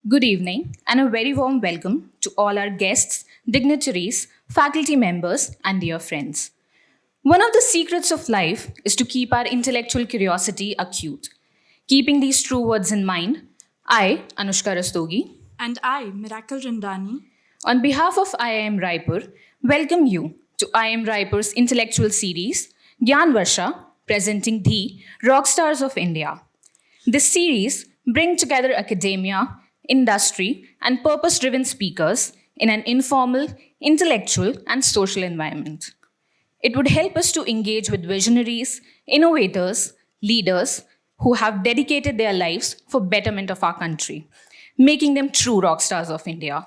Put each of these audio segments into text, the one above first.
Good evening, and a very warm welcome to all our guests, dignitaries, faculty members, and dear friends. One of the secrets of life is to keep our intellectual curiosity acute. Keeping these true words in mind, I, Anushka Rastogi, And I, Miracle Rindani. on behalf of IIM Raipur, welcome you to IIM Raipur's intellectual series, Gyan Varsha, presenting the rock stars of India. This series brings together academia, industry, and purpose driven speakers in an informal, intellectual, and social environment. It would help us to engage with visionaries, innovators, leaders who have dedicated their lives for betterment of our country, making them true rock stars of India.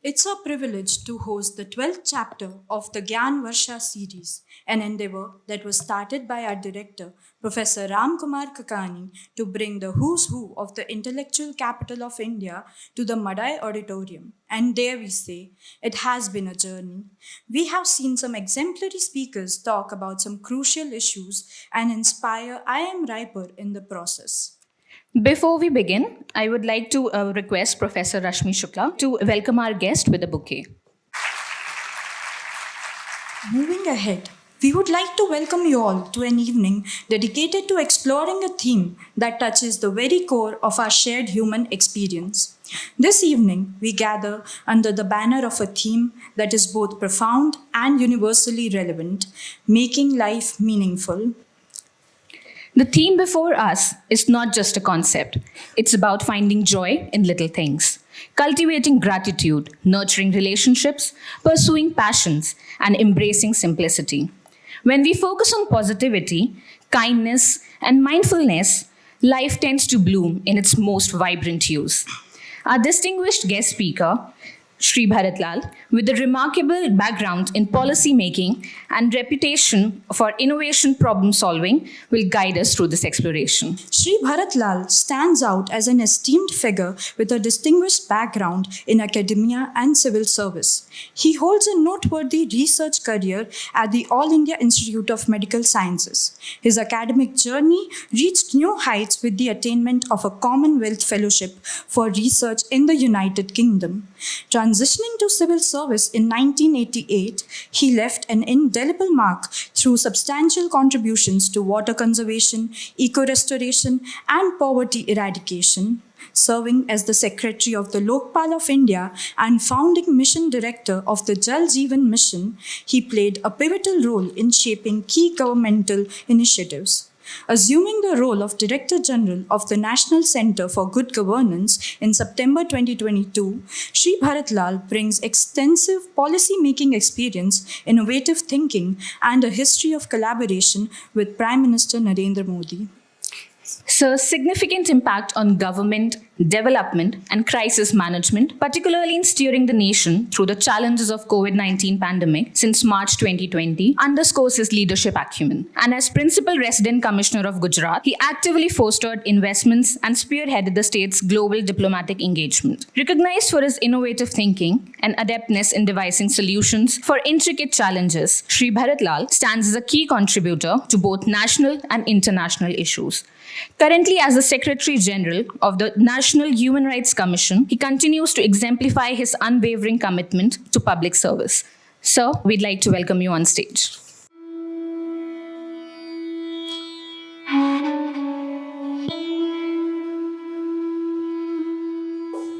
It's our privilege to host the 12th chapter of the Gyan Varsha series, an endeavor that was started by our director, Professor Ram Kumar Kakani, to bring the who's who of the intellectual capital of India to the Madai Auditorium. And dare we say, it has been a journey. We have seen some exemplary speakers talk about some crucial issues and inspire IIM Raipur in the process. Before we begin, I would like to request Professor Rashmi Shukla to welcome our guest with a bouquet. Moving ahead, we would like to welcome you all to an evening dedicated to exploring a theme that touches the very core of our shared human experience. This evening, we gather under the banner of a theme that is both profound and universally relevant, making life meaningful. The theme before us is not just a concept, it's about finding joy in little things, cultivating gratitude, nurturing relationships, pursuing passions, and embracing simplicity. When we focus on positivity, kindness, and mindfulness, life tends to bloom in its most vibrant hues. Our distinguished guest speaker, Mr Bharat Lal, with a remarkable background in policy making and reputation for innovation problem solving, will guide us through this exploration. Sri Bharat Lal stands out as an esteemed figure with a distinguished background in academia and civil service. He holds a noteworthy research career at the All India Institute of Medical Sciences. His academic journey reached new heights with the attainment of a Commonwealth Fellowship for Research in the United Kingdom. Transitioning to civil service in 1988, he left an indelible mark through substantial contributions to water conservation, eco-restoration, and poverty eradication. Serving as the Secretary of the Lokpal of India and founding mission director of the Jal Jeevan Mission, he played a pivotal role in shaping key governmental initiatives. Assuming the role of Director General of the National Centre for Good Governance in September 2022, Sri Bharat Lal brings extensive policy-making experience, innovative thinking, and a history of collaboration with Prime Minister Narendra Modi. Sir's significant impact on government, development, and crisis management, particularly in steering the nation through the challenges of COVID-19 pandemic since March 2020, underscores his leadership acumen. And as Principal Resident Commissioner of Gujarat, he actively fostered investments and spearheaded the state's global diplomatic engagement. Recognized for his innovative thinking and adeptness in devising solutions for intricate challenges, Sri Bharat Lal stands as a key contributor to both national and international issues. Currently, as the Secretary General of the National Human Rights Commission, he continues to exemplify his unwavering commitment to public service. Sir, we'd like to welcome you on stage.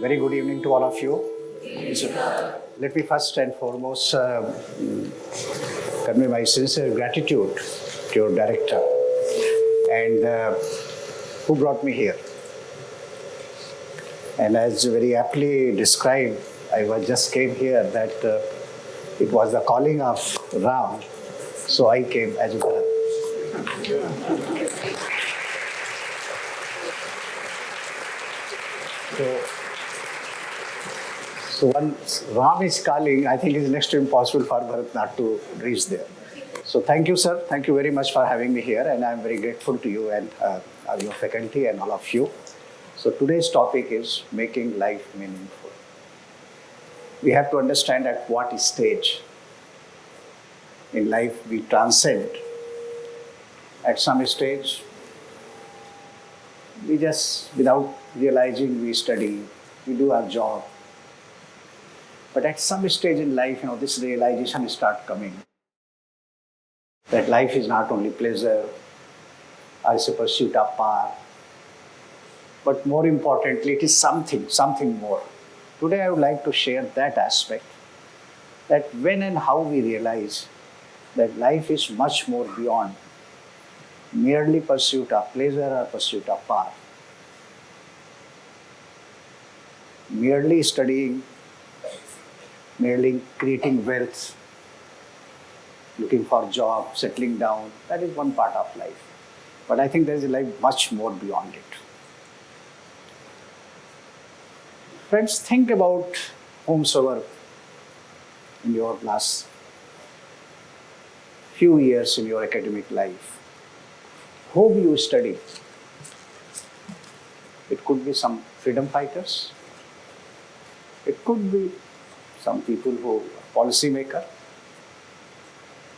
Very good evening to all of you. Let me first and foremost convey my sincere gratitude to your director and who brought me here. And as very aptly described, I was just came here that it was the calling of Ram, so I came as Bharat. So once Ram is calling, I think it's next to impossible for Bharat not to reach there. So thank you, sir. Thank you very much for having me here, and I'm very grateful to you and your faculty and all of you. So today's topic is making life meaningful. We have to understand at what stage in life we transcend. At some stage, we just, without realizing, we study, we do our job. But at some stage in life, this realization start coming that life is not only pleasure or it's a pursuit of power, but more importantly, it is something more. Today, I would like to share that aspect, that when and how we realize that life is much more beyond merely pursuit of pleasure or pursuit of power. Merely studying, merely creating wealth, looking for a job, settling down, that is one part of life. But I think there is a life much more beyond it. Friends, think about whomsoever in your last few years in your academic life, whom you study. It could be some freedom fighters. It could be some people who are policy maker.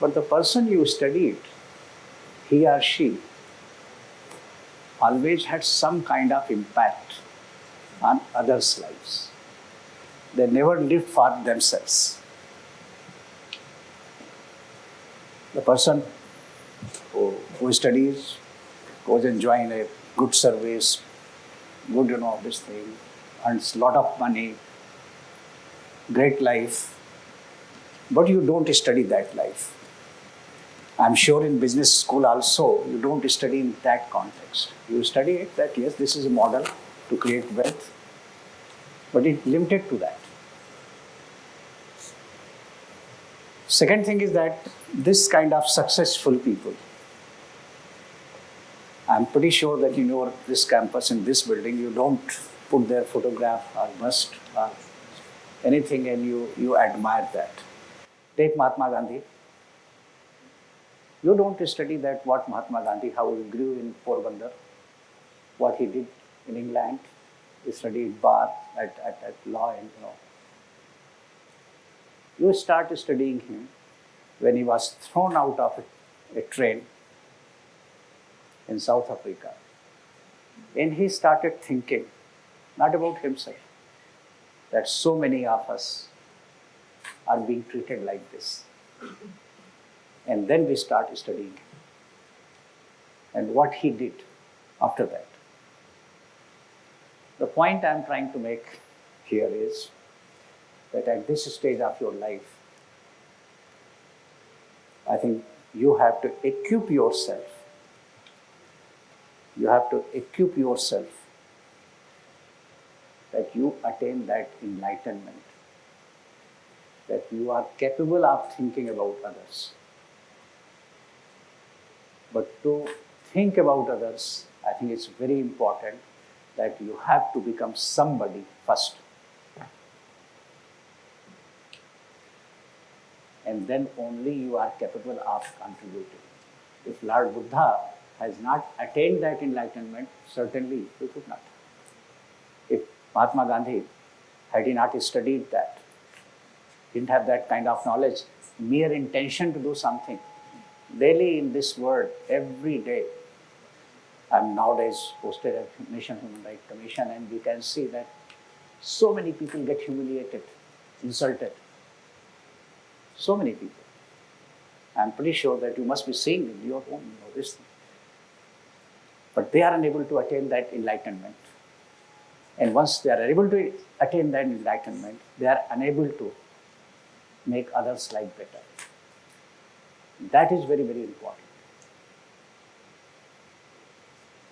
But the person you studied, he or she, always had some kind of impact on others' lives. They never lived for themselves. The person who studies, goes enjoying a good service, good, this thing, earns a lot of money, great life, but you don't study that life. I'm sure in business school also, you don't study in that context. You study it that yes, this is a model to create wealth, but it's limited to that. Second thing is that this kind of successful people, I'm pretty sure that in this campus, in this building, you don't put their photograph or bust or anything and you admire that. Take Mahatma Gandhi. You don't study that what Mahatma Gandhi, how he grew in Porbandar, what he did in England. He studied bar at law and You start studying him when he was thrown out of a train in South Africa. And he started thinking, not about himself, that so many of us are being treated like this. And then we start studying him and what he did after that. The point I'm trying to make here is that at this stage of your life, I think you have to equip yourself. You have to equip yourself that you attain that enlightenment, that you are capable of thinking about others. But to think about others, I think it's very important that you have to become somebody first. And then only you are capable of contributing. If Lord Buddha has not attained that enlightenment, certainly he could not. If Mahatma Gandhi had he not studied that, didn't have that kind of knowledge, mere intention to do something, daily in this world, every day, I'm nowadays posted at National Human Rights Commission and we can see that so many people get humiliated, insulted. So many people. I'm pretty sure that you must be seeing in your own this thing. But they are unable to attain that enlightenment. And once they are able to attain that enlightenment, they are unable to make others' life better. That is very, very important.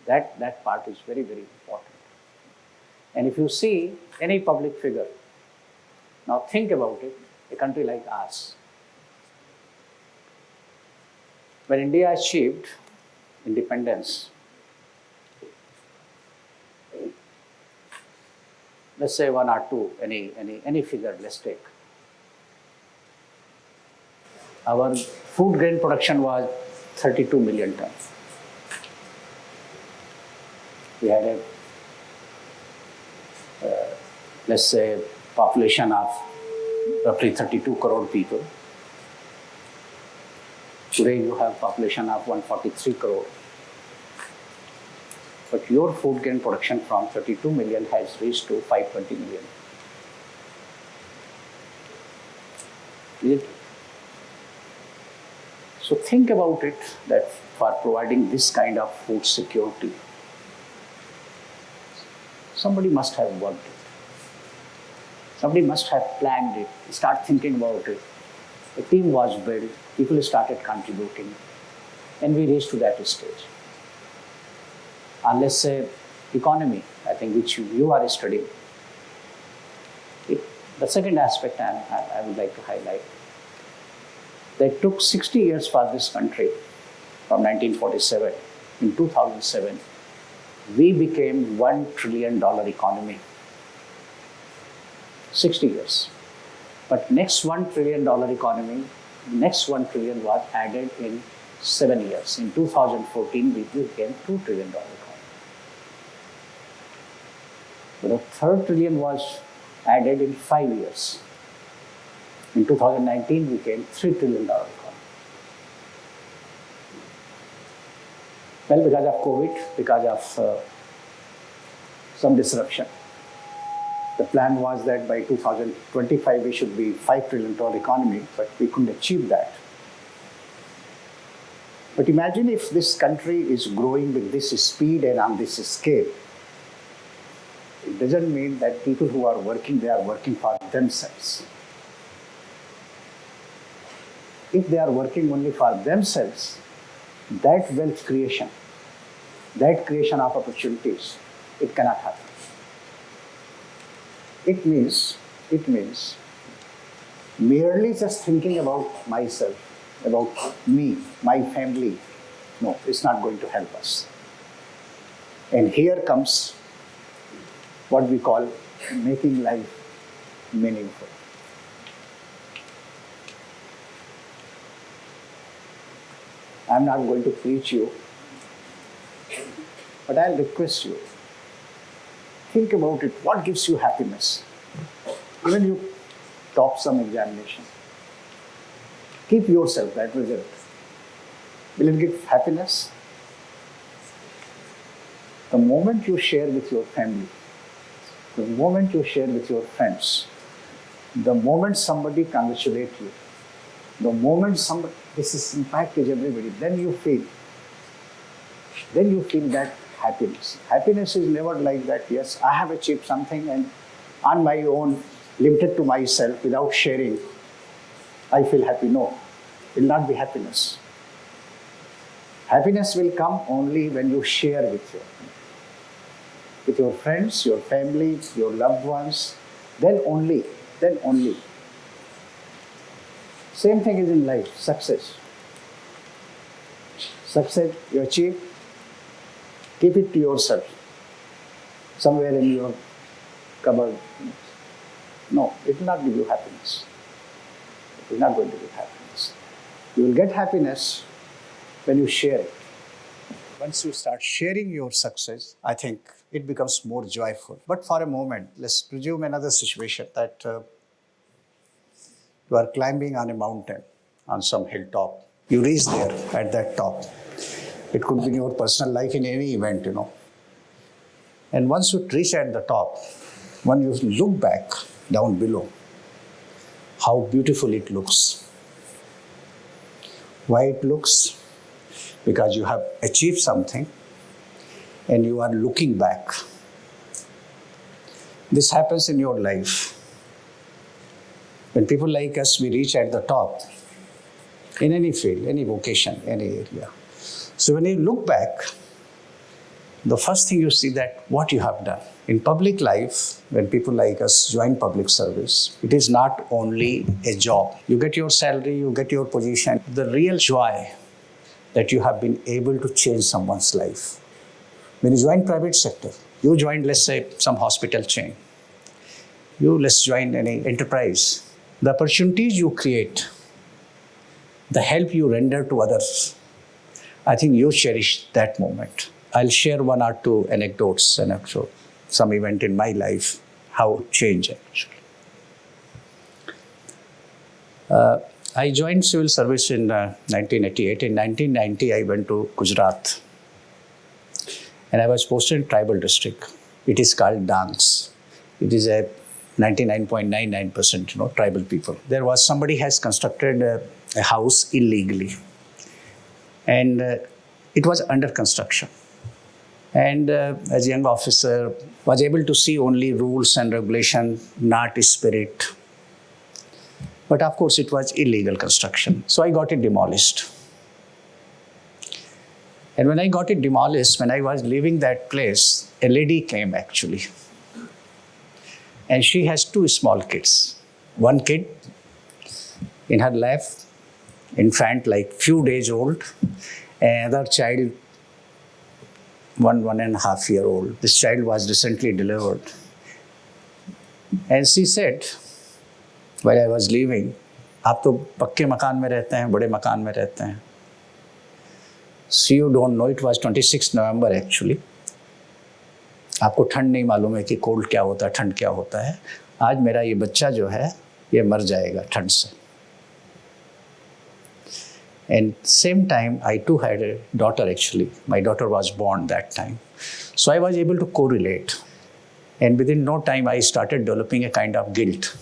That part is very, very important. And if you see any public figure, now think about it, a country like ours. When India achieved independence, let's say one or two, any figure, let's take. Our food grain production was 32 million tons. We had let's say, population of roughly 32 crore people. Today you have population of 143 crore. But your food grain production from 32 million has reached to 520 million. Is it? So think about it, that for providing this kind of food security, somebody must have worked it. Somebody must have planned it, start thinking about it. A team was built, people started contributing, and we reached to that stage. Unless economy, I think, which you are studying. The second aspect I would like to highlight, that took 60 years for this country, from 1947. In 2007, we became $1 trillion economy. 60 years. But next $1 trillion economy, next 1 trillion was added in 7 years. In 2014, we became $2 trillion economy. But a third trillion was added in 5 years. In 2019, we became $3 trillion economy. Well, because of COVID, because of some disruption. The plan was that by 2025, we should be $5 trillion economy, but we couldn't achieve that. But imagine if this country is growing with this speed and on this scale. It doesn't mean that people who are working, they are working for themselves. If they are working only for themselves, that wealth creation, that creation of opportunities, it cannot happen. It means merely just thinking about myself, about me, my family, no, it's not going to help us. And here comes what we call making life meaningful. I'm not going to preach you, but I'll request you, think about it. What gives you happiness? Even you top some examination. Keep yourself that result. Will it give happiness? The moment you share with your family, the moment you share with your friends, the moment somebody congratulates you, the moment somebody, this impact is everybody, then you feel that happiness. Happiness is never like that, yes, I have achieved something and on my own, limited to myself, without sharing, I feel happy. No, it will not be happiness. Happiness will come only when you share with your friends, your family, your loved ones, then only. Same thing is in life, success. Success you achieve, keep it to yourself, somewhere in your cupboard. No, it will not give you happiness. It is not going to give happiness. You will get happiness when you share it. Once you start sharing your success, I think it becomes more joyful. But for a moment, let's presume another situation that you are climbing on a mountain, on some hilltop. You reach there at that top. It could be in your personal life, in any event, And once you reach at the top, when you look back down below, how beautiful it looks. Why it looks? Because you have achieved something and you are looking back. This happens in your life. When people like us, we reach at the top, in any field, any vocation, any area. So when you look back, the first thing you see that what you have done. In public life, when people like us join public service, it is not only a job. You get your salary, you get your position. The real joy that you have been able to change someone's life. When you join private sector, you join, let's say, some hospital chain. Let's join any enterprise. The opportunities you create, the help you render to others, I think you cherish that moment. I'll share one or two anecdotes and actually some event in my life, how it changed actually. I joined civil service in 1988. In 1990, I went to Gujarat. and I was posted in tribal district. It is called Dance. It is a 99.99% tribal people. There was somebody has constructed a house illegally, and it was under construction. And as a young officer, was able to see only rules and regulation, not spirit. But of course, it was illegal construction. So I got it demolished. And when I got it demolished, when I was leaving that place, a lady came actually. And she has two small kids. One kid in her lap, infant like few days old, and another child, 1.5 year old. This child was recently delivered. And she said, while I was leaving, आप तो पक्के मकान में रहते हैं, बड़े मकान में रहते हैं. So you don't know, it was 26 November actually. आपको ठंड नहीं मालूम है कि कोल्ड क्या होता है, ठंड क्या होता है. आज मेरा ये बच्चा जो है, ये मर जाएगा ठंड से. And same time, I too had a daughter actually. My daughter was born that time. So I was able to correlate. And within no time, I started developing a kind of guilt.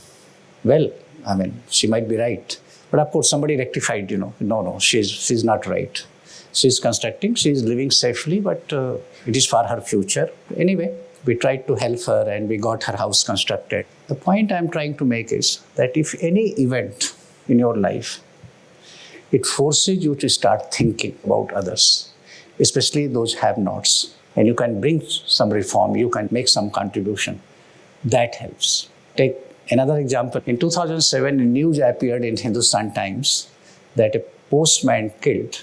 Well, I mean, she might be right. But of course, somebody rectified, no, she's not right. She's constructing, she's living safely, but it is for her future. Anyway, we tried to help her and we got her house constructed. The point I'm trying to make is that if any event in your life, it forces you to start thinking about others, especially those have-nots, and you can bring some reform, you can make some contribution. That helps. Take another example. In 2007, a news appeared in Hindustan Times that a postman killed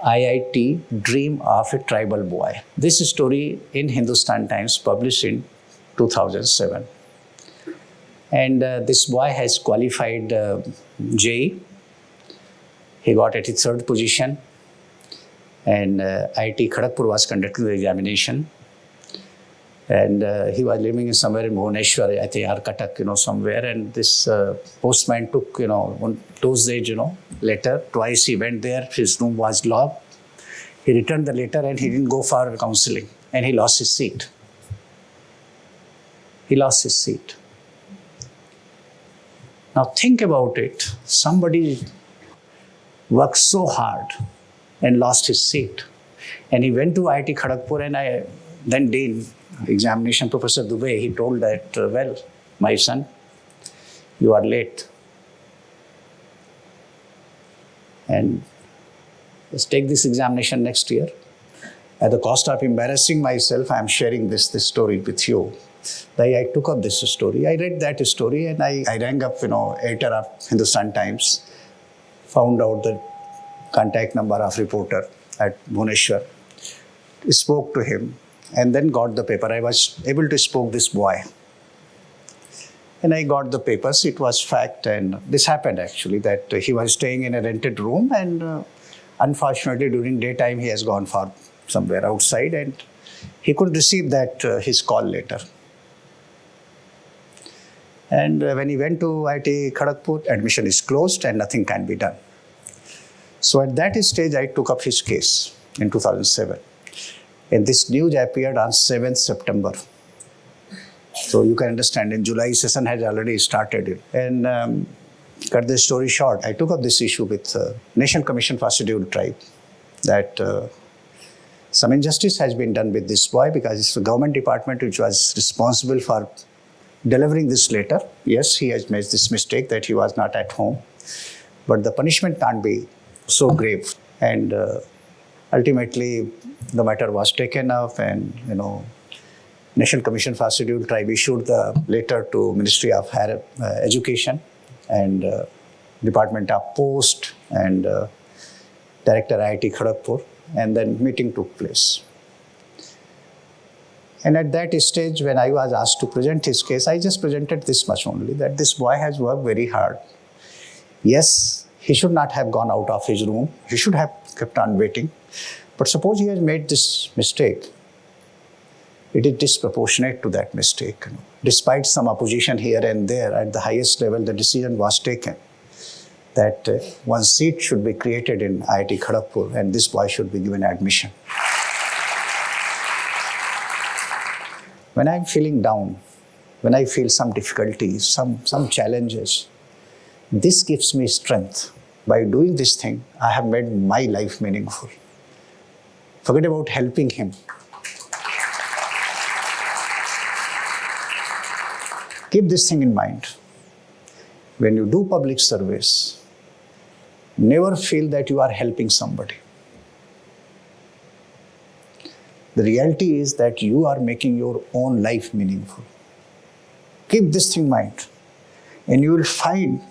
IIT dream of a tribal boy. This story in Hindustan Times published in 2007. And this boy has qualified JEE. He got 83rd position, and IIT Kharagpur was conducting the examination. And he was living in somewhere in Bhubaneswar, I think, or Cuttack, somewhere. And this postman took, on those days, letter. Twice he went there, his room was locked. He returned the letter and he didn't go for counseling. And he lost his seat. He lost his seat. Now think about it. Somebody worked so hard and lost his seat. And he went to IIT Kharagpur, and then Dean, examination Professor Dubey, he told that, well, my son, you are late. And let's take this examination next year. At the cost of embarrassing myself, I am sharing this story with you. I took up this story. I read that story and I rang up, editor of Hindustan Times, found out the contact number of reporter at Bhubaneswar, spoke to him, and then got the paper. I was able to spoke this boy. And I got the papers. It was fact, and this happened actually, that he was staying in a rented room, and unfortunately during daytime he has gone for somewhere outside, and he could receive that his call later. And when he went to IIT Kharagpur, admission is closed and nothing can be done. So at that stage, I took up his case in 2007. And this news appeared on 7th September. So you can understand, in July, session had already started. And cut the story short, I took up this issue with National Commission for Scheduled Tribe, that some injustice has been done with this boy because it's the government department which was responsible for delivering this letter. Yes, he has made this mistake that he was not at home, but the punishment can't be so grave. And ultimately, the matter was taken up, and National Commission for Scheduled Tribe issued the letter to Ministry of Higher Education and Department of Post and Director IIT Kharagpur, and then meeting took place. And at that stage, when I was asked to present his case, I just presented this much only, that this boy has worked very hard. Yes, he should not have gone out of his room. He should have kept on waiting. But suppose he has made this mistake, it is disproportionate to that mistake. Despite some opposition here and there, at the highest level, the decision was taken that one seat should be created in IIT Kharagpur and this boy should be given admission. When I'm feeling down, when I feel some difficulties, some challenges, this gives me strength. By doing this thing, I have made my life meaningful. Forget about helping him. Keep this thing in mind. When you do public service, never feel that you are helping somebody. The reality is that you are making your own life meaningful. Keep this thing in mind, and you will find,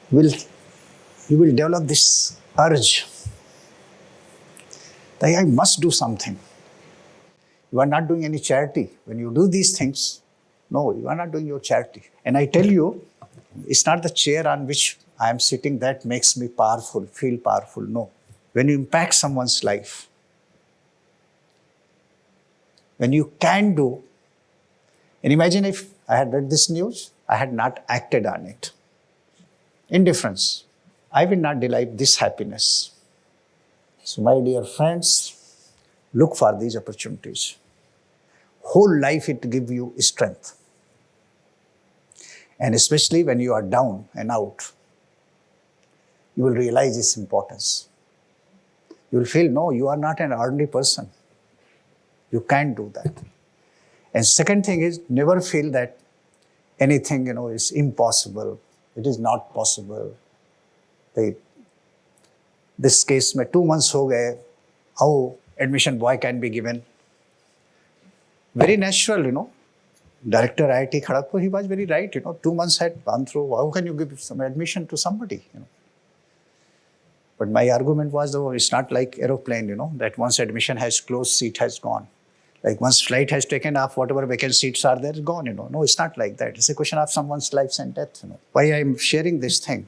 you will develop this urge that I must do something. You are not doing any charity. When you do these things, no, you are not doing your charity. And I tell you, it's not the chair on which I am sitting that makes me powerful, feel powerful. No. When you impact someone's life, when you can do, and imagine if I had read this news, I had not acted on it. Indifference. I will not derive this happiness. So my dear friends, look for these opportunities. Whole life it gives you strength. And especially when you are down and out, you will realize its importance. You will feel, no, you are not an ordinary person. You can't do that. And second thing is, never feel that anything, is impossible. It is not possible. This case, 2 months ho gaye, how admission boy can be given. Very natural, Director IIT Kharagpur, he was very right, 2 months had gone through. How can you give some admission to somebody, But my argument was, though, it's not like aeroplane, that once admission has closed, seat has gone. Like once flight has taken off, whatever vacant seats are there, gone, No, it's not like that. It's a question of someone's life and death, Why I'm sharing this thing?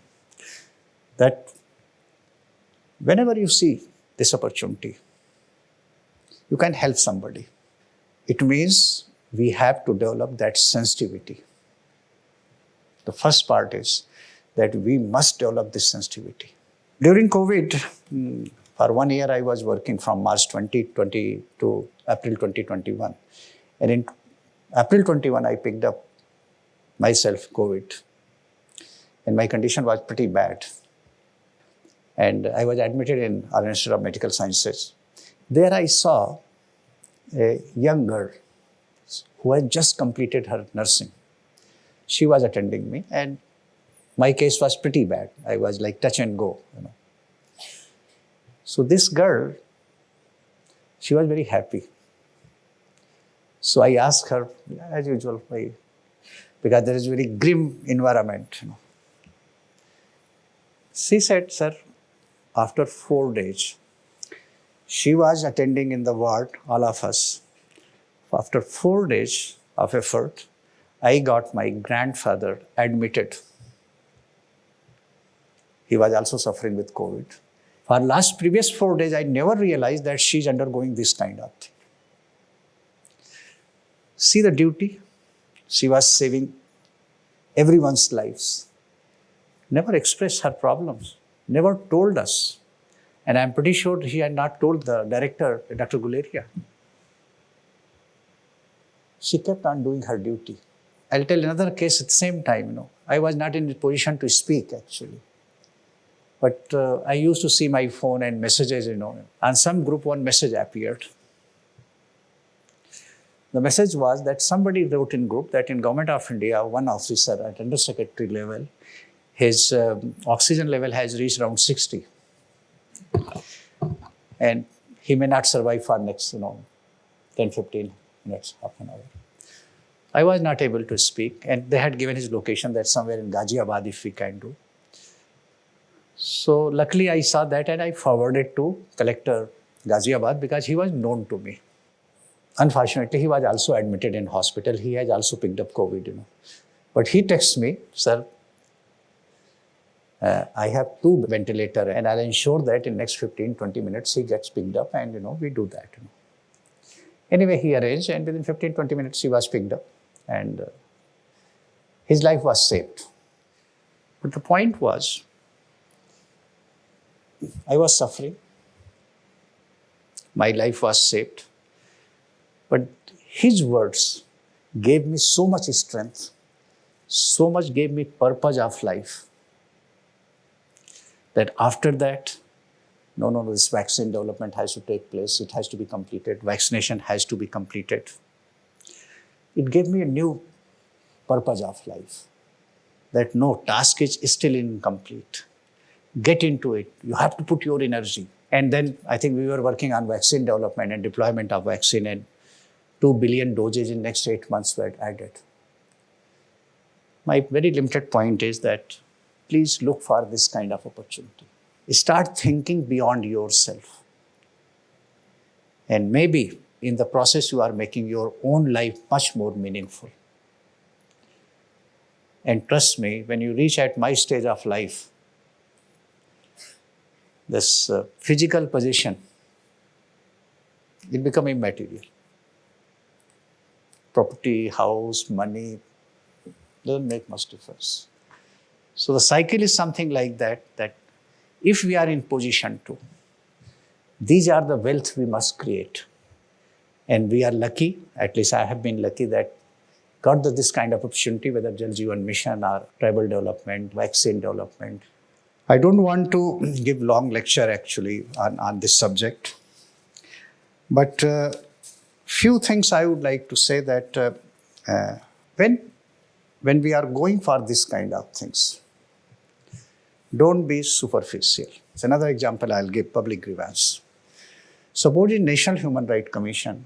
That whenever you see this opportunity, you can help somebody. It means we have to develop that sensitivity. The first part is that we must develop this sensitivity. During COVID, for 1 year I was working from March 2020 to April 2021. And in April 21, I picked up myself COVID. And my condition was pretty bad. And I was admitted in our Institute of Medical Sciences. There I saw a young girl who had just completed her nursing. She was attending me, and my case was pretty bad. I was like touch and go, So this girl, she was very happy. So I asked her, as usual, because there is a very grim environment. She said, sir, after 4 days, she was attending in the ward, all of us. After 4 days of effort, I got my grandfather admitted. He was also suffering with COVID. For previous 4 days, I never realized that she's undergoing this kind of thing. See the duty? She was saving everyone's lives. Never expressed her problems. Never told us. And I'm pretty sure she had not told the director, Dr. Guleria. She kept on doing her duty. I'll tell another case at the same time, I was not in a position to speak, actually. But I used to see my phone and messages, On some group, one message appeared. The message was that somebody wrote in group that in Government of India, one officer at undersecretary level, his oxygen level has reached around 60. And he may not survive for next, 10, 15 minutes, half an hour. I was not able to speak, and they had given his location that somewhere in Ghaziabad, if we can do. So luckily I saw that and I forwarded to Collector Ghaziabad because he was known to me. Unfortunately, he was also admitted in hospital. He has also picked up COVID, But he texts me, sir, I have 2 ventilators and I'll ensure that in next 15, 20 minutes he gets picked up and, we do that. Anyway, he arranged and within 15, 20 minutes he was picked up and his life was saved. But the point was, I was suffering. My life was saved. But his words gave me so much strength, so much gave me purpose of life, that after that, no, this vaccine development has to take place. It has to be completed. Vaccination has to be completed. It gave me a new purpose of life, that no, task is still incomplete. Get into it. You have to put your energy. And then I think we were working on vaccine development and deployment of vaccine, and 2 billion doses in next 8 months were added. My very limited point is that please look for this kind of opportunity. Start thinking beyond yourself. And maybe in the process you are making your own life much more meaningful. And trust me, when you reach at my stage of life, this physical position, it become immaterial. Property, house, money, doesn't make much difference. So the cycle is something like that, that if we are in position to, these are the wealth we must create. And we are lucky, at least I have been lucky, that got this kind of opportunity, whether Jal Jeevan Mission or tribal development, vaccine development. I don't want to give long lecture actually on this subject, but few things I would like to say that when we are going for this kind of things, don't be superficial. It's another example I'll give, public grievance. Suppose in National Human Rights Commission,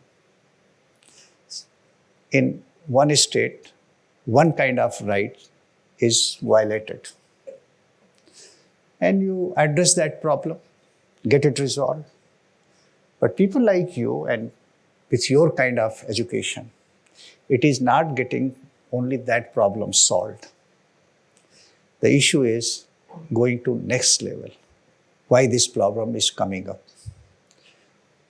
in one state, one kind of right is violated. And you address that problem, get it resolved. But people like you and with your kind of education, it is not getting only that problem solved. The issue is going to next level. Why this problem is coming up?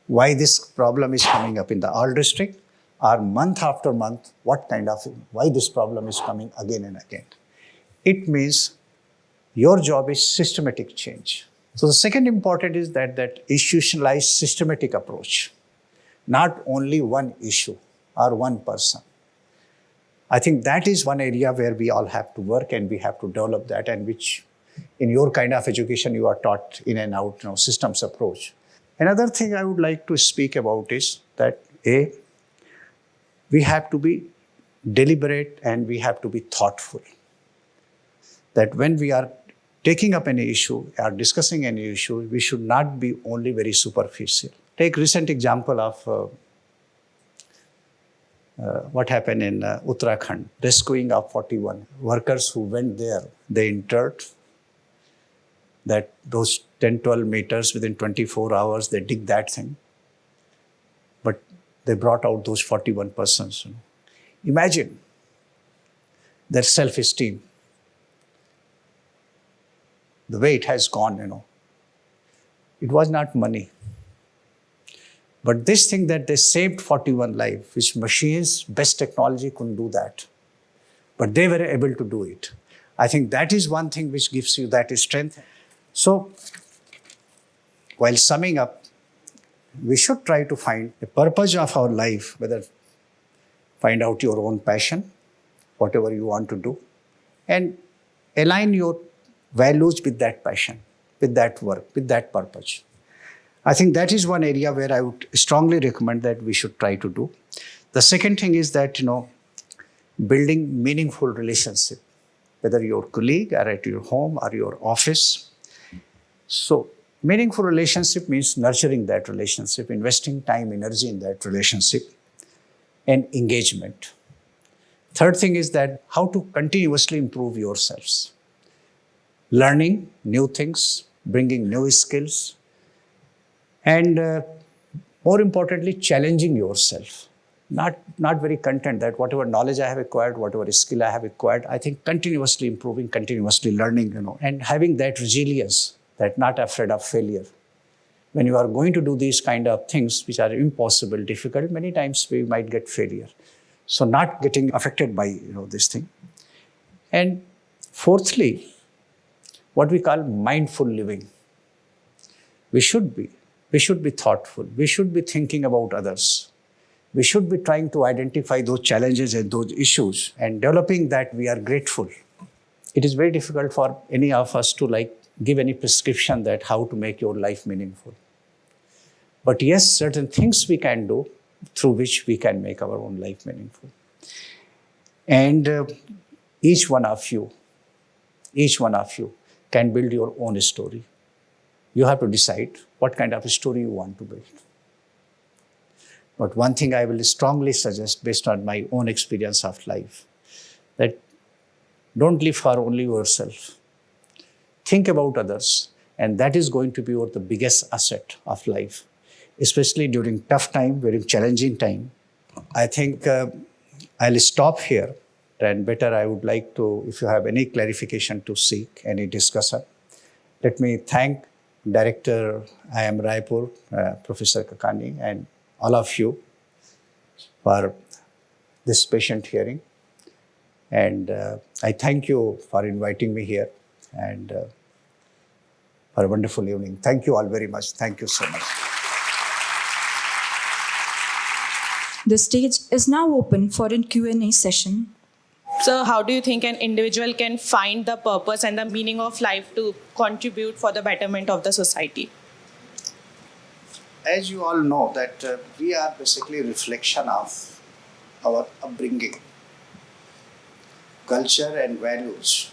Why this problem is coming up in the all district, or month after month, why this problem is coming again and again. It means your job is systematic change. So the second important is that institutionalized systematic approach, not only one issue or one person. I think that is one area where we all have to work and we have to develop that, and which in your kind of education you are taught in and out, systems approach. Another thing I would like to speak about is that we have to be deliberate and we have to be thoughtful. That when we are taking up any issue or discussing any issue, we should not be only very superficial. Take recent example of what happened in Uttarakhand, rescuing of 41 workers who went there. They entered that those 10, 12 meters within 24 hours, they dig that thing. But they brought out those 41 persons. Imagine their self-esteem, the way it has gone, It was not money. But this thing that they saved 41 lives, which machines, best technology couldn't do that. But they were able to do it. I think that is one thing which gives you that strength. So, while summing up, we should try to find the purpose of our life, whether find out your own passion, whatever you want to do, and align your values with that passion, with that work, with that purpose. I think that is one area where I would strongly recommend that we should try to do. The second thing is that, building meaningful relationship, whether your colleague or at your home or your office. So meaningful relationship means nurturing that relationship, investing time, energy in that relationship, and engagement. Third thing is that how to continuously improve yourselves. Learning new things, bringing new skills, and more importantly, challenging yourself. Not very content that whatever knowledge I have acquired, whatever skill I have acquired, I think continuously improving, continuously learning, and having that resilience, that not afraid of failure. When you are going to do these kind of things which are impossible, difficult, many times we might get failure. So not getting affected by this thing. And fourthly, what we call mindful living. We should be thoughtful. We should be thinking about others. We should be trying to identify those challenges and those issues and developing that we are grateful. It is very difficult for any of us to give any prescription that how to make your life meaningful. But yes, certain things we can do through which we can make our own life meaningful. And each one of you can build your own story. You have to decide what kind of a story you want to build. But one thing I will strongly suggest based on my own experience of life, that don't live for only yourself. Think about others, and that is going to be the biggest asset of life, especially during tough time, during challenging time. I think I'll stop here, and better I would like to, if you have any clarification to seek, any discussion. Let me thank Director IIM Raipur, Professor Kakani, and all of you for this patient hearing. And I thank you for inviting me here and for a wonderful evening. Thank you all very much. Thank you so much. The stage is now open for a Q&A session. So how do you think an individual can find the purpose and the meaning of life to contribute for the betterment of the society? As you all know that we are basically a reflection of our upbringing, culture and values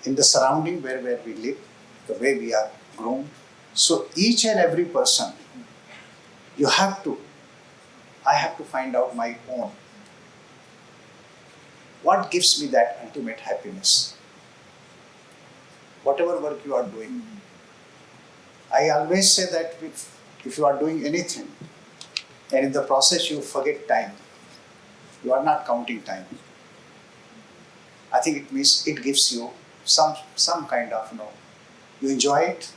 in the surrounding where we live, the way we are grown. So each and every person, I have to find out my own. What gives me that ultimate happiness? Whatever work you are doing. I always say that if you are doing anything and in the process you forget time, you are not counting time. I think it means it gives you some kind of, you enjoy it,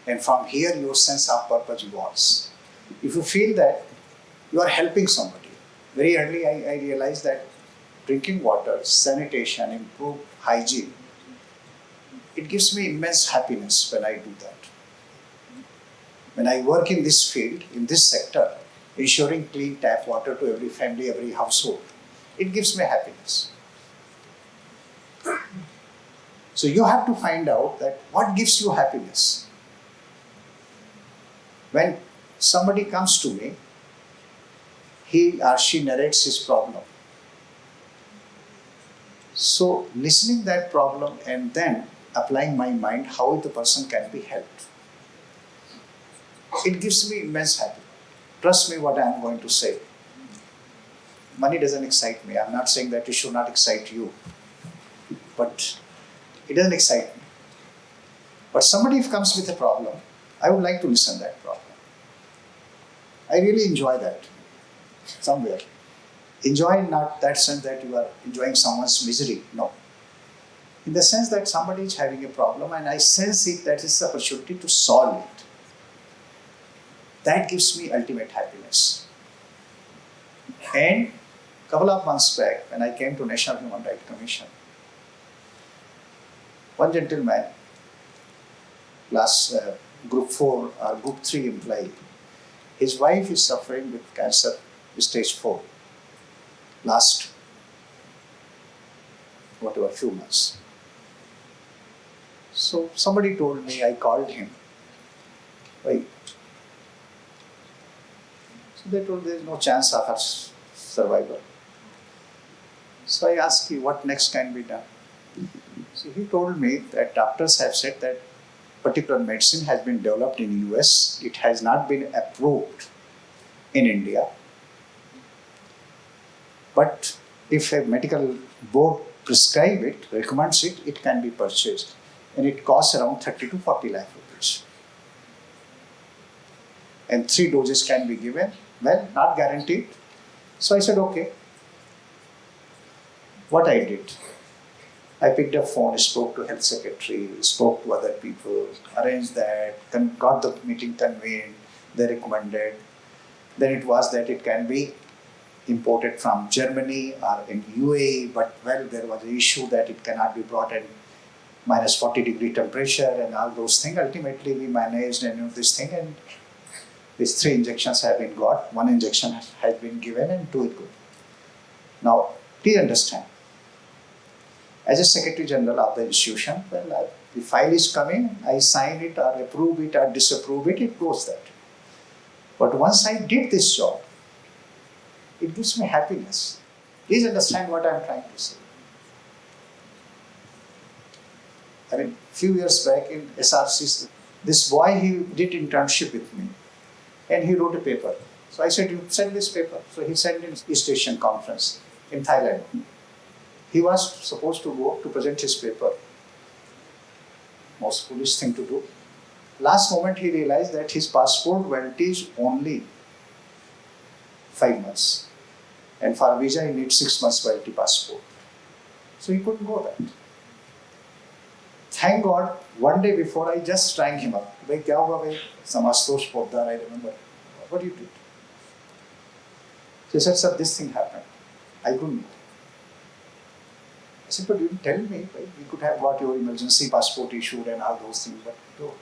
and from here your sense of purpose evolves. If you feel that you are helping somebody, very early I realized that drinking water, sanitation, improved hygiene, it gives me immense happiness when I do that. When I work in this field, in this sector, ensuring clean tap water to every family, every household, it gives me happiness. So you have to find out that what gives you happiness. When somebody comes to me, he or she narrates his problem. So listening that problem and then applying my mind how the person can be helped. It gives me immense happiness. Trust me what I am going to say. Money doesn't excite me. I'm not saying that it should not excite you. But it doesn't excite me. But somebody if comes with a problem, I would like to listen to that problem. I really enjoy that somewhere. Enjoy not that sense that you are enjoying someone's misery. No. In the sense that somebody is having a problem and I sense it that is the opportunity to solve it. That gives me ultimate happiness. And a couple of months back, when I came to National Human Rights Commission, one gentleman, group 4 or group 3 employee, his wife is suffering with cancer, stage 4, last few months. So somebody told me, I called him, why? So they told there is no chance of her survival. So I asked him, what next can be done? So he told me that doctors have said that particular medicine has been developed in US. It has not been approved in India. But if a medical board prescribes it, recommends it, it can be purchased. And it costs around 30 to 40 lakh rupees. And 3 doses can be given. Well, not guaranteed. So I said, okay. What I did, I picked up phone, spoke to health secretary, spoke to other people, arranged that, got the meeting convened, they recommended. Then it was that it can be imported from Germany or in UAE, but well, there was an issue that it cannot be brought at minus 40 degree temperature and all those things. Ultimately, we managed and this thing, and These 3 injections have been got, 1 injection has been given and 2 is good. Now, please understand, as a Secretary General of the institution, the file is coming, I sign it or approve it or disapprove it, it goes that. But once I did this job, it gives me happiness. Please understand what I am trying to say. I mean, few years back in SRC, this boy, he did internship with me and he wrote a paper. So I said, you send this paper. So he sent in East Asian Conference in Thailand. He was supposed to go to present his paper. Most foolish thing to do. Last moment he realized that his passport validity is only 5 months. And for visa he needs 6 months validity passport. So he couldn't go that. Thank God, one day before I just rang him up. Bhai, kya hua bhai? Some Astosh Poddar, I remember. What did you do? So he said, sir, this thing happened. I couldn't go. I said, but you didn't tell me, right? We could have got your emergency passport issued and all those things, but no.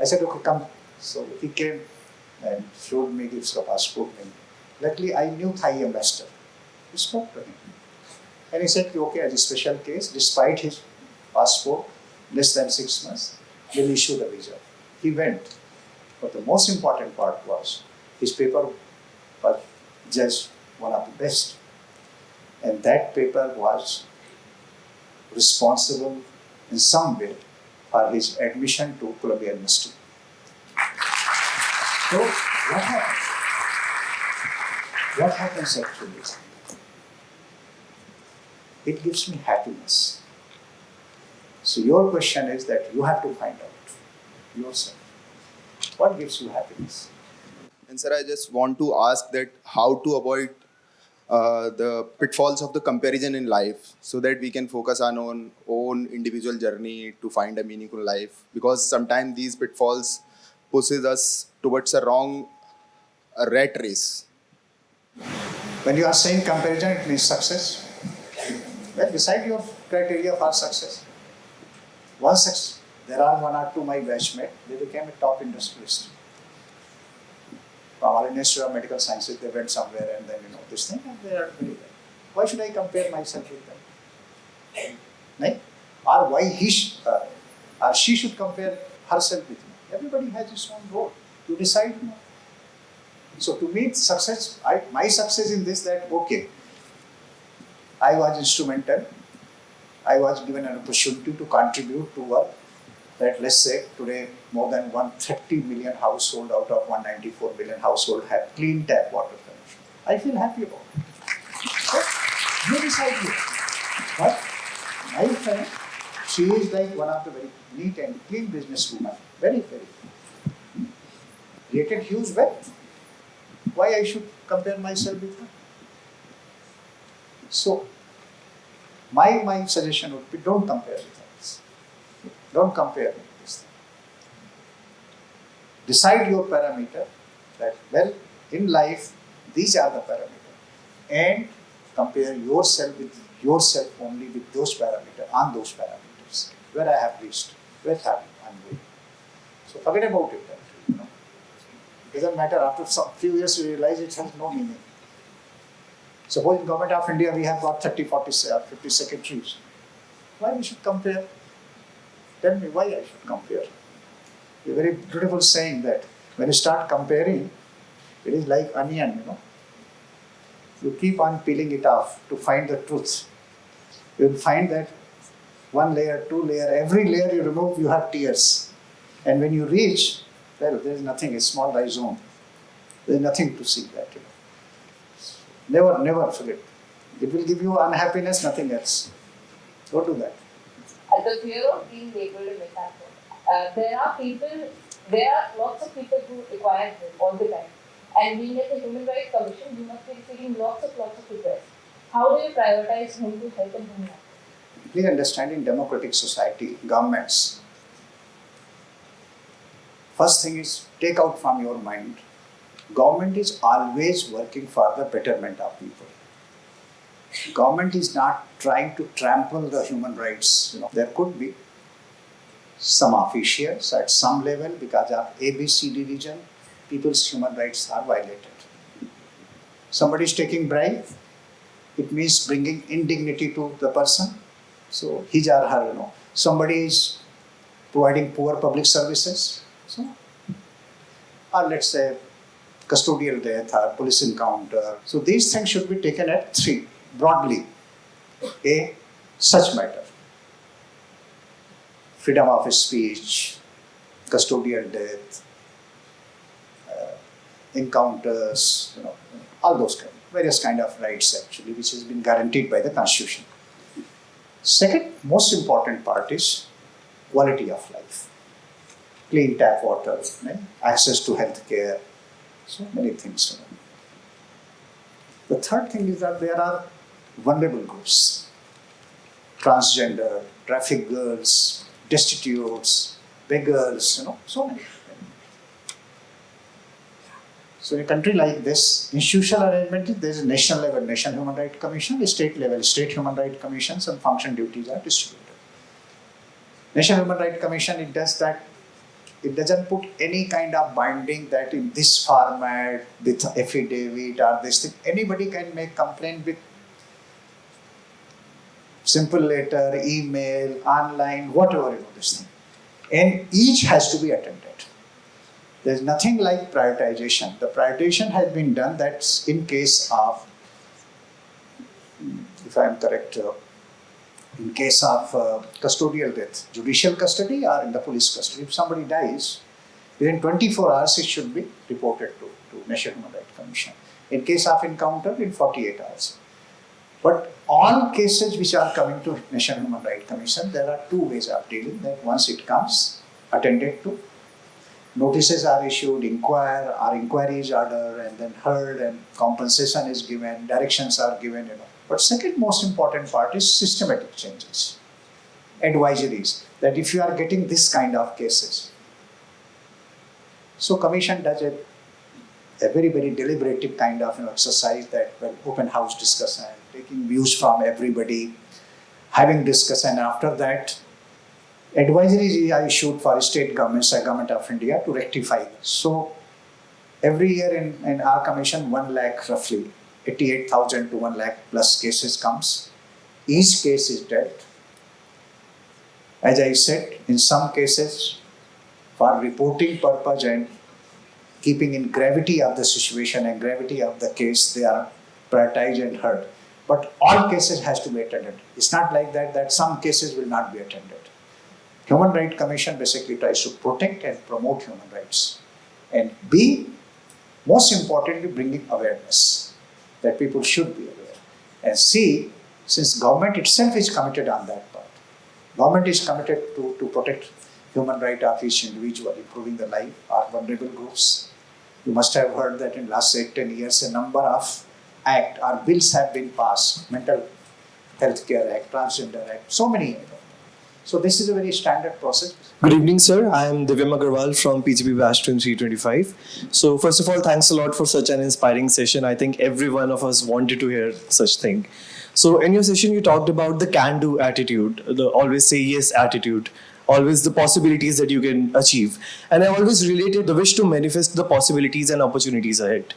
I said, okay, come. So he came and showed me his passport. And luckily, I knew Thai ambassador. We spoke to him. And he said, okay, as a special case, despite his passport, less than 6 months, we'll issue the visa. He went. But the most important part was, his paper was just one of the best. And that paper was responsible in some way for his admission to Columbia University. So what happens? What happens actually? It gives me happiness. So your question is that you have to find out yourself. What gives you happiness? And sir, I just want to ask that how to avoid the pitfalls of the comparison in life so that we can focus on our own individual journey to find a meaningful life, because sometimes these pitfalls pushes us towards a wrong rat race. When you are saying comparison, it means success. Well, decide your criteria for success. Once there are 1 or 2 my batchmates, they became a top industrialist. From our Institute of Medical Sciences, they went somewhere and then, this thing, and they are very well. Why should I compare myself with them? Right? Or why or she should compare herself with me? Everybody has his own role. You decide. So to me, success, my success in this, that, okay, I was instrumental. I was given an opportunity to contribute to work that, let's say, today more than 130 million households out of 194 million households have clean tap water connection. I feel happy about it. So, you decide here. But my friend, she is like one of the very neat and clean businesswoman. Very, very. Created huge wealth. Why I should compare myself with her? So, my suggestion would be, don't compare with others. Don't compare with this thing. Decide your parameter that, well, in life, these are the parameters. And compare yourself with yourself only with those parameters, on those parameters. Where I have reached, where I'm going. So forget about it. It doesn't matter. After some few years, you realize it has no meaning. Suppose in Government of India, we have got 30, 40, 50 secretaries. Why we should compare? Tell me why I should compare. A very beautiful saying that when you start comparing, it is like onion, You keep on peeling it off to find the truth. You will find that 1 layer, 2 layer, every layer you remove, you have tears. And when you reach, well, there is nothing, a small rhizome. There is nothing to see that, Never forget. It will give you unhappiness, nothing else. Don't do that. The fear of being labeled a misandro. There are lots of people who require help all the time. And being at the Human Rights Commission, you must be receiving lots of requests. How do you prioritize whom to help and whom not? Please understand, in democratic society, governments, first thing is, take out from your mind, government is always working for the betterment of people. Government is not trying to trample the human rights. There could be some officials at some level because of ABCD reason people's human rights are violated. Somebody is taking bribe, it means bringing indignity to the person. So his or her, somebody is providing poor public services. So, or let's say custodial death or police encounter. So these things should be taken at three broadly. A, such matter. Freedom of speech, custodial death, encounters, all those various kind of rights actually, which has been guaranteed by the Constitution. Second most important part is quality of life. Clean tap water, access to health care, so many things. The third thing is that there are vulnerable groups. Transgender, traffic girls, destitutes, beggars, so many. So in a country like this, institutional arrangement, there is a national level, National Human Rights Commission, state level, State Human Rights Commission, some function duties are distributed. National Human Rights Commission, it does that, it doesn't put any kind of binding that in this format, with affidavit or this thing, anybody can make complaint with simple letter, email, online, whatever, this thing. And each has to be attended. There's nothing like prioritization. The prioritization has been done, that's in case of, if I am correct, in case of custodial death, judicial custody or in the police custody. If somebody dies, within 24 hours it should be reported to National Human Rights Commission. In case of encounter, in 48 hours. But all cases which are coming to National Human Rights Commission, there are two ways of dealing. That once it comes, attended to, notices are issued, inquiry is ordered, and then heard, and compensation is given, directions are given, But second most important part is systematic changes, advisories, that if you are getting this kind of cases. So Commission does a very, very deliberative kind of exercise, that open house discussion, taking views from everybody, having discussion. After that, advisories are issued for state governments and Government of India to rectify this. So every year in our commission, 1 lakh roughly, 88,000 to 1 lakh plus cases comes. Each case is dealt. As I said, in some cases, for reporting purpose and keeping in gravity of the situation and gravity of the case, they are prioritized and heard. But all cases has to be attended. It's not like that some cases will not be attended. Human Rights Commission basically tries to protect and promote human rights. And B, most importantly, bringing awareness, that people should be aware. And C, since government itself is committed on that part, government is committed to protect human right of each individual, improving the life of vulnerable groups. You must have heard that in last 8-10 years, a number of act or bills have been passed, Mental Health Care Act, Transgender Act, so many. So this is a very standard process. Good evening, sir. I am Divyam Agarwal from PGP Batch 325. So first of all, thanks a lot for such an inspiring session. I think every one of us wanted to hear such thing. So in your session, you talked about the can-do attitude, the always say yes attitude, always the possibilities that you can achieve. And I always related the wish to manifest the possibilities and opportunities ahead.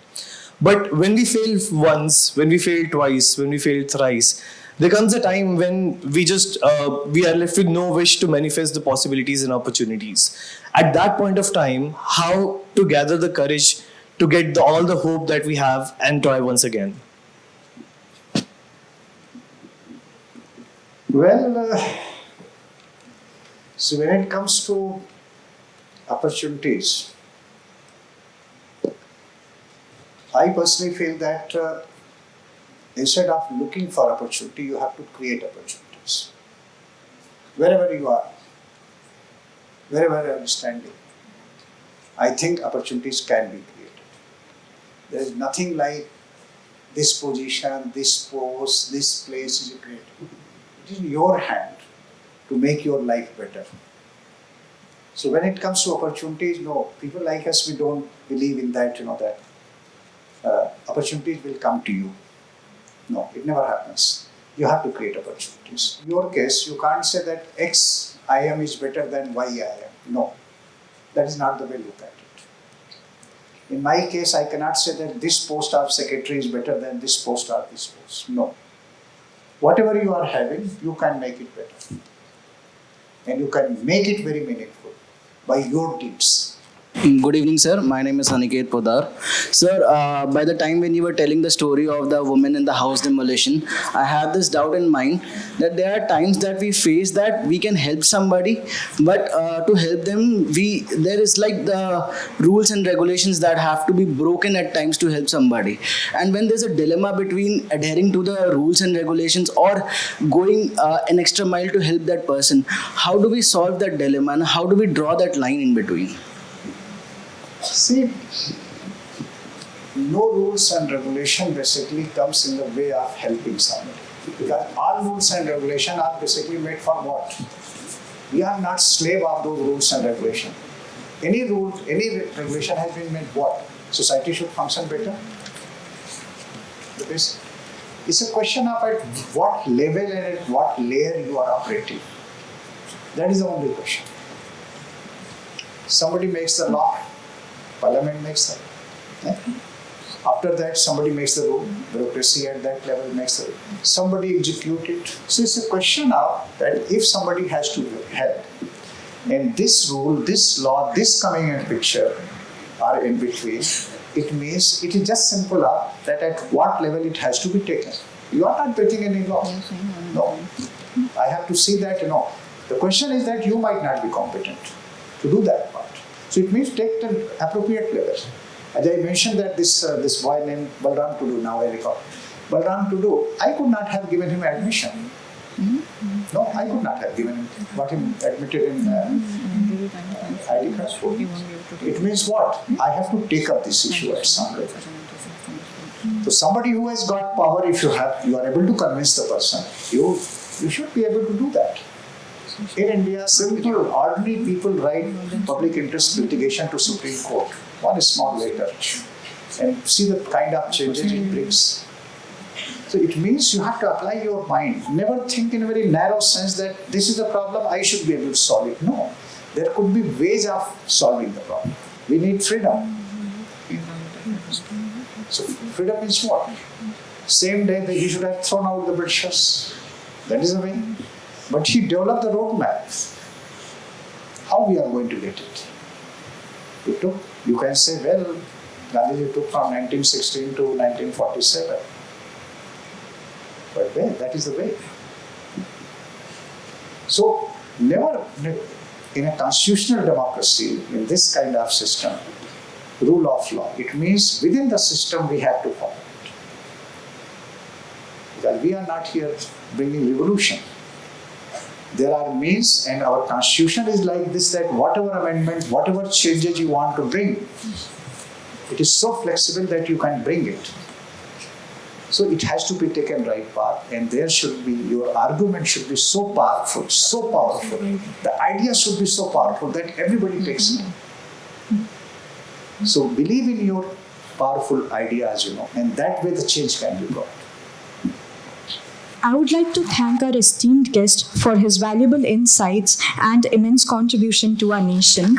But when we fail once, when we fail twice, when we fail thrice, there comes a time when we are left with no wish to manifest the possibilities and opportunities. At that point of time, how to gather the courage to get all the hope that we have and try once again? Well, so when it comes to opportunities, I personally feel that instead of looking for opportunity, you have to create opportunities. Wherever you are, wherever you are standing, I think opportunities can be created. There is nothing like this position, this post, this place is created. It is in your hand to make your life better. So when it comes to opportunities, no, people like us, we don't believe in that, that opportunities will come to you. No, it never happens. You have to create opportunities. In your case, you can't say that X IIM is better than Y IIM. No, that is not the way to look at it. In my case, I cannot say that this post of secretary is better than this post or this post. No. Whatever you are having, you can make it better. And you can make it very meaningful by your deeds. Good evening, sir. My name is Aniket Podar. Sir, by the time when you were telling the story of the woman in the house demolition, I have this doubt in mind that there are times that we face that we can help somebody, but to help them, there is like the rules and regulations that have to be broken at times to help somebody. And when there's a dilemma between adhering to the rules and regulations or going an extra mile to help that person, how do we solve that dilemma and how do we draw that line in between? See, no rules and regulation basically comes in the way of helping somebody. Because all rules and regulation are basically made for what? We are not slave of those rules and regulation. Any rule, any regulation has been made what? Society should function better. Because it's a question of at what level and at what layer you are operating. That is the only question. Somebody makes the law. Parliament makes that. After that, somebody makes the rule. Bureaucracy at that level makes the rule. Somebody execute it. So it's a question of that if somebody has to help, and this rule, this law, this coming in picture are in between, it means it is just simple that at what level it has to be taken. You are not breaking any law. No. I have to see that, The question is that you might not be competent to do that part. So it means take the appropriate level. As I mentioned that this boy named Balram Tudu, now I recall. Balram Tudu, I could not have given him admission. No, I could not have got him admitted in ID card. It means what? I have to take up this issue at some level. So somebody who has got power, if you are able to convince the person, you should be able to do that. In India, simple, ordinary people write public interest litigation to Supreme Court, one small letter, and see the kind of changes it brings. So it means you have to apply your mind. Never think in a very narrow sense that this is the problem, I should be able to solve it. No, there could be ways of solving the problem. We need freedom. So freedom means what? Same day that he should have thrown out the Britishers. That is the way. But he developed the roadmap. How we are going to get it? You can say, well, Gandhiji took from 1916 to 1947. But well, that is the way. So, never in a constitutional democracy, in this kind of system, rule of law, it means within the system we have to follow it. Because we are not here bringing revolution. There are means, and our constitution is like this, that whatever amendment, whatever changes you want to bring, it is so flexible that you can bring it. So it has to be taken right path, and there should be, your argument should be so powerful, the idea should be so powerful that everybody takes it. So believe in your powerful ideas, and that way the change can be brought. I would like to thank our esteemed guest for his valuable insights and immense contribution to our nation.